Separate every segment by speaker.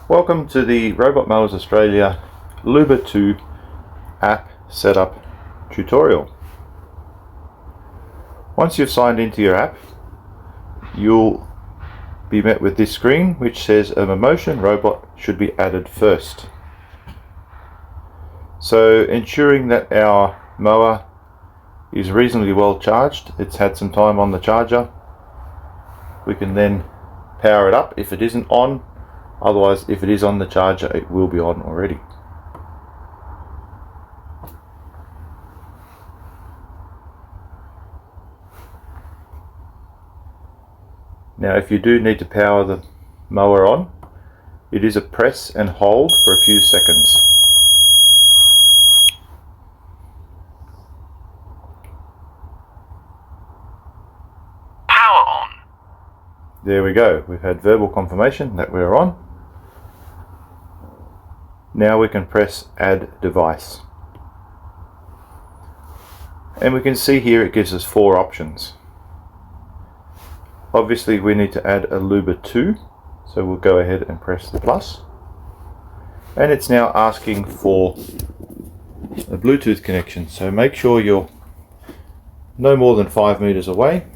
Speaker 1: Welcome to the Robot Mowers Australia LUBA 2 app setup tutorial. Once you've signed into your app, you'll be met with this screen which says a Mammotion robot should be added first. So ensuring that our mower is reasonably well charged, it's had some time on the charger, we can then power it up if it isn't on. Otherwise, if it is on the charger, it will be on already. Now, if you do need to power the mower on, it is a press and hold for a few seconds.
Speaker 2: Power on.
Speaker 1: There we go. We've had verbal confirmation that we're on. Now we can press Add Device. And we can see here it gives us 4 options. Obviously we need to add a LUBA 2, so we'll go ahead and press the plus. And it's now asking for a Bluetooth connection, so make sure you're no more than 5 meters away.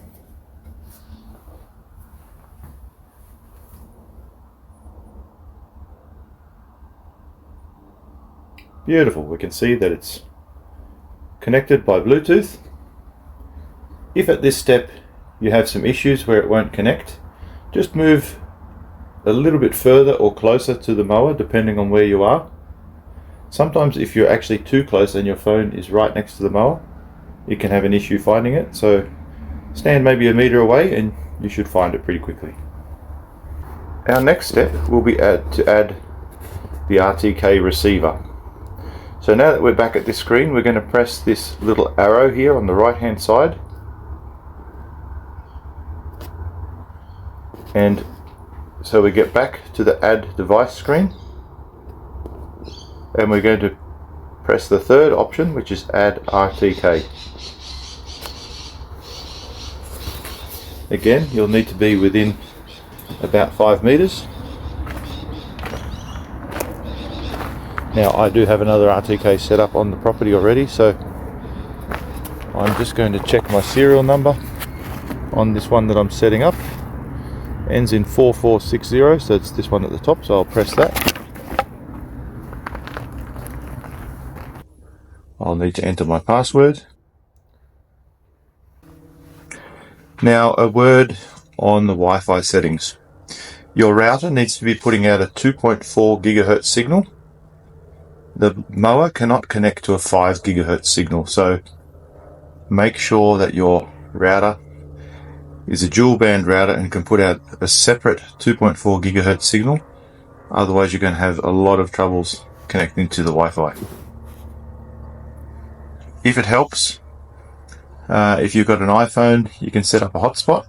Speaker 1: Beautiful, we can see that it's connected by Bluetooth. If at this step you have some issues where it won't connect, just move a little bit further or closer to the mower depending on where you are. Sometimes if you're actually too close and your phone is right next to the mower, you can have an issue finding it, so stand maybe a meter away and you should find it pretty quickly. Our next step will be to add the RTK receiver. So now that we're back at this screen, we're going to press this little arrow here on the right hand side, and so we get back to the Add Device screen, and we're going to press the third option, which is Add RTK. Again, you'll need to be within about 5 meters. Now I do have another RTK set up on the property already, so I'm just going to check my serial number on this one that I'm setting up. Ends in 4460, so it's this one at the top, so I'll press that. I'll need to enter my password. Now a word on the Wi-Fi settings. Your router needs to be putting out a 2.4 gigahertz signal. The mower cannot connect to a 5 gigahertz signal, so make sure that your router is a dual band router and can put out a separate 2.4 gigahertz signal. Otherwise you're going to have a lot of troubles connecting to the Wi-Fi. If it helps, if you've got an iPhone, you can set up a hotspot.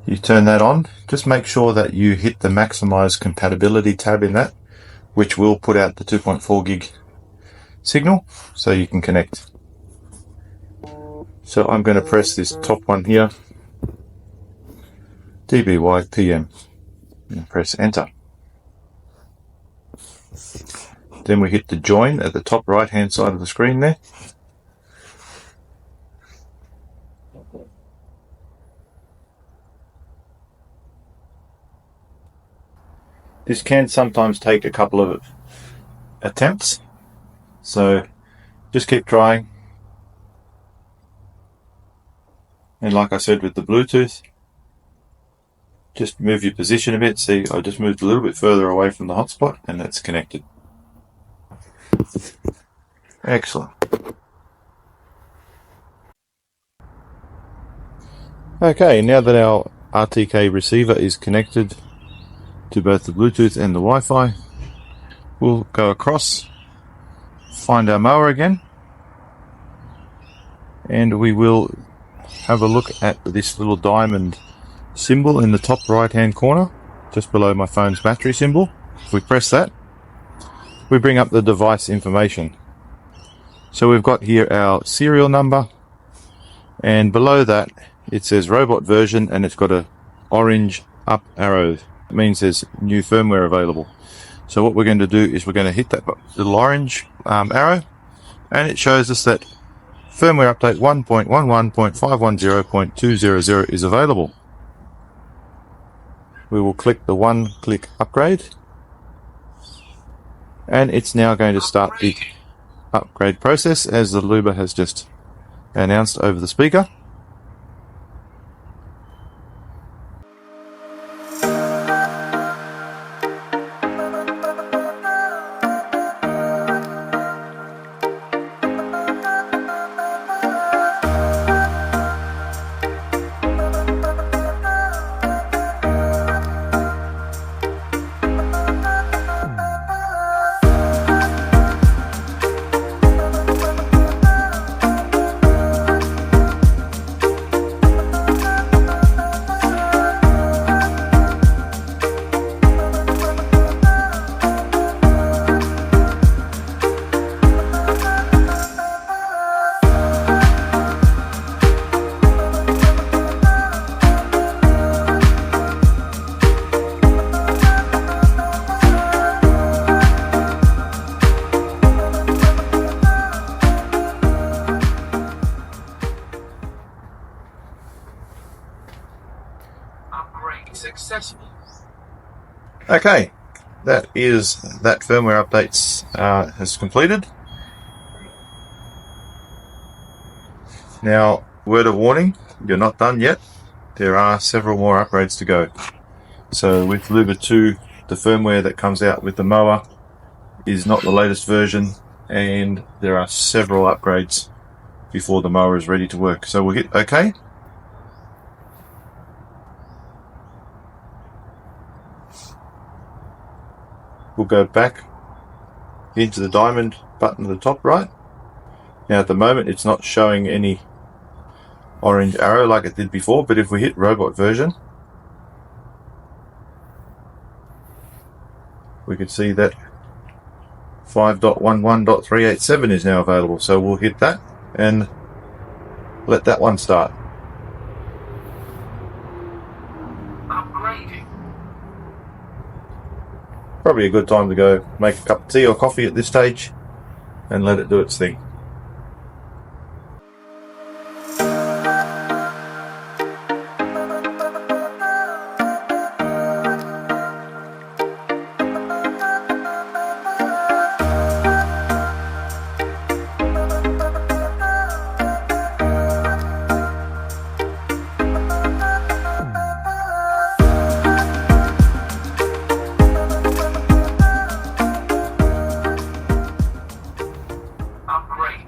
Speaker 1: You turn that on. Just make sure that you hit the maximize compatibility tab in that, which will put out the 2.4 gig signal so you can connect. So I'm going to press this top one here, DBY-PM, and press enter. Then we hit the join at the top right hand side of the screen there. This can sometimes take a couple of attempts, so just keep trying. And like I said with the Bluetooth, just move your position a bit. See, I just moved a little bit further away from the hotspot and that's connected. Excellent. Okay, now that our RTK receiver is connected to both the Bluetooth and the Wi-Fi, we'll go across, find our mower again, and we will have a look at this little diamond symbol in the top right hand corner just below my phone's battery symbol. If we press that, we bring up the device information. So we've got here our serial number, and below that it says robot version, and it's got a orange up arrow It means there's new firmware available. So what we're going to do is we're going to hit that little orange arrow, and it shows us that firmware update 1.11.510.200 is available. We will click the one-click upgrade, and it's now going to start the upgrade process as the LUBA has just announced over the speaker.
Speaker 2: Successful.
Speaker 1: Okay, that firmware updates has completed. Now, word of warning, you're not done yet. There are several more upgrades to go. So with LUBA 2, the firmware that comes out with the mower is not the latest version, and there are several upgrades before the mower is ready to work. So we'll hit OK. We'll go back into the diamond button at the top right. Now at the moment it's not showing any orange arrow like it did before, but if we hit robot version, we can see that 5.11.387 is now available. So we'll hit that and let that one start.
Speaker 2: Upgrading.
Speaker 1: Probably a good time to go make a cup of tea or coffee at this stage and let it do its thing.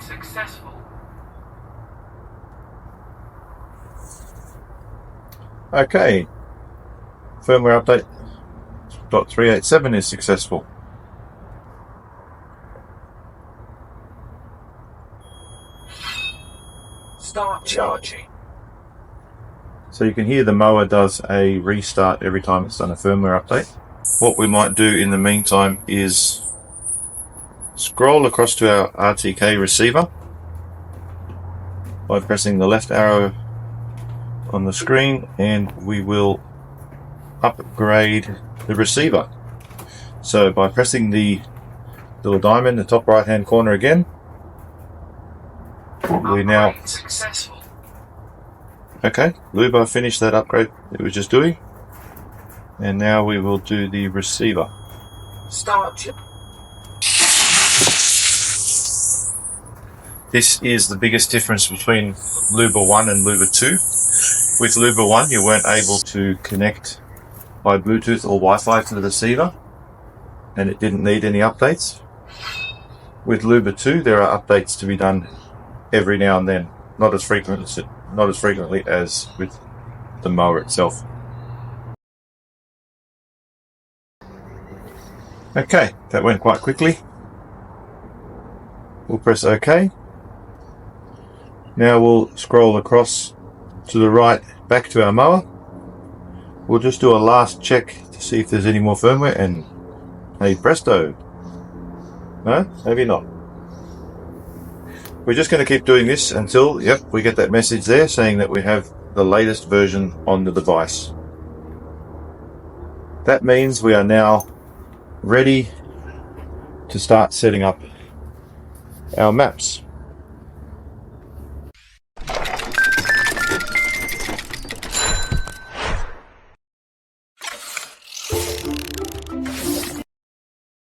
Speaker 2: Successful.
Speaker 1: Okay, firmware update .387 is successful.
Speaker 2: Start charging.
Speaker 1: So you can hear the mower does a restart every time it's done a firmware update. What we might do in the meantime is scroll across to our RTK receiver by pressing the left arrow on the screen, and we will upgrade the receiver. So by pressing the little diamond in the top right hand corner again, we now
Speaker 2: successful.
Speaker 1: Okay, LUBA finished that upgrade it was just doing, and now we will do the receiver.
Speaker 2: Start.
Speaker 1: This is the biggest difference between LUBA 1 and LUBA 2. With LUBA 1 you weren't able to connect by Bluetooth or Wi-Fi to the receiver, and it didn't need any updates. With LUBA 2 there are updates to be done every now and then, not as frequently as with the mower itself. Okay, that went quite quickly. We'll press OK. Now we'll scroll across to the right back to our mower. We'll just do a last check to see if there's any more firmware, and hey presto, no, maybe not. We're just going to keep doing this until we get that message there saying that we have the latest version on the device. That means we are now ready to start setting up our maps.